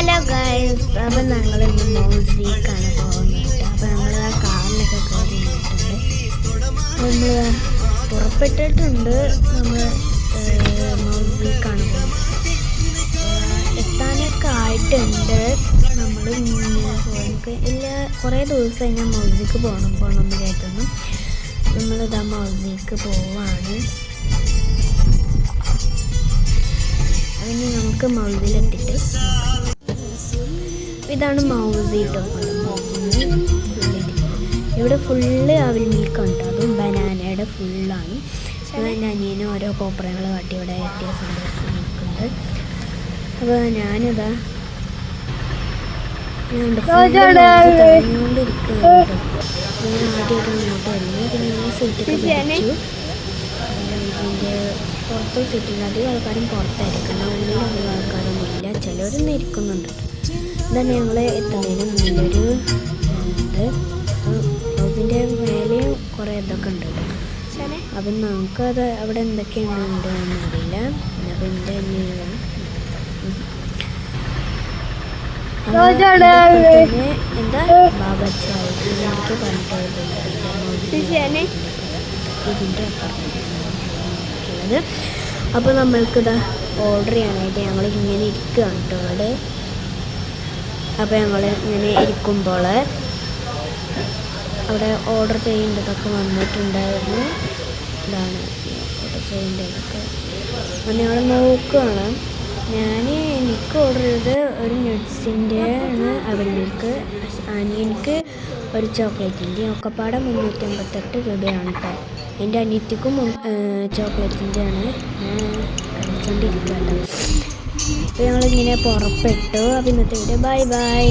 Hello guys, അപ്പം ഞങ്ങൾ ഇന്ന് മൗസിക്കാണ് പോകുന്നത്. അപ്പം ഞങ്ങൾ ആ കാറിലൊക്കെ കയറി നിന്നിട്ടുണ്ട്. നമ്മൾ പുറപ്പെട്ടിട്ടുണ്ട്. നമ്മൾ മൗസിക്കാണ് പോകുന്നത്. എത്താനൊക്കെ ആയിട്ടുണ്ട്. നമ്മൾ നമുക്ക് കുറേ ദിവസമായി ഞാൻ മൗസിക്ക് പോകണം എന്ന് കേട്ടുന്നു. നമ്മളിതാ മൗസിക്ക് പോവാണ്. അതിന് നമുക്ക് മൗസിലെത്തിയിട്ട് ഇതാണ് മൗസി കേട്ടോ. ഇവിടെ ഫുള്ള് അവിൽ മിൽക്കാണ് കേട്ടോ. അതും ബനാനയുടെ ഫുള്ളാണ്. എൻ്റെ അനിയനും ഓരോ കോപ്പറകൾ കാട്ടി ഇവിടെ വ്യത്യാസം നിൽക്കുന്നുണ്ട്. അപ്പോൾ ഞാനിതാ തഴഞ്ഞുകൊണ്ടിരിക്കുകയാണ്. ഞാൻ ആദ്യമായിട്ട് ഇങ്ങോട്ട് വരുന്നു. പിന്നെ ഞാൻ സീറ്റൊക്കെ പിടിച്ചു. ഇതിൻ്റെ പുറത്ത് സീറ്റിൽ അധികം ആൾക്കാരും പുറത്തായിരിക്കും. ഉള്ളിൽ അധികം ആൾക്കാരൊന്നും ഇല്ല. ചിലരൊന്നും ഇരിക്കുന്നുണ്ട്. ഇതാണ് ഞങ്ങൾ എത്തുന്നതിന് മുന്നിലൊരു ഇത്. അതിൻ്റെ മേലെയും കുറേ ഇതൊക്കെ ഉണ്ട്. അപ്പം നമുക്കത് അവിടെ എന്തൊക്കെയാണ് ഉണ്ടെന്ന് അറിയില്ല. അപ്പം എൻ്റെ എന്താ ബാബച്ചായി എനിക്ക് പറഞ്ഞിട്ടുള്ളത് ഇതിൻ്റെ അപ്പുറത്തുള്ളത്. അപ്പോൾ നമ്മൾക്കിതാ ഓർഡർ ചെയ്യാനായിട്ട് ഞങ്ങൾ ഇങ്ങനെ ഇരിക്കുകയാണ് കേട്ടോ അവിടെ. അപ്പോൾ ഞങ്ങൾ ഇങ്ങനെ ഇരിക്കുമ്പോൾ അവിടെ ഓർഡർ ചെയ്യേണ്ടതൊക്കെ വന്നിട്ടുണ്ടായിരുന്നു. ഇതാണ് ഓർഡർ ചെയ്യേണ്ടതൊക്കെ. അപ്പം ഞങ്ങൾ നോക്കുകയാണ്. എനിക്ക് ഓർഡർ ചെയ്തത് ഒരു നട്ട്സിൻ്റെ ആണ് അവിൽ മിൽക്ക്, അനിയനിക്ക് ഒരു ചോക്ലേറ്റിൻ്റെ. ഒക്കെപ്പാടെ 358 രൂപയാണ് കേട്ടോ. എൻ്റെ അനിയത്തിക്കും ചോക്ലേറ്റിൻ്റെ ആണ്. കഴിച്ചുകൊണ്ടിരിക്കുക കേട്ടോ. അപ്പോൾ ഞങ്ങളിങ്ങനെ പുറപ്പെട്ടു. അപ്പോൾ ഇന്നത്തെ വീഡിയോ ബൈ.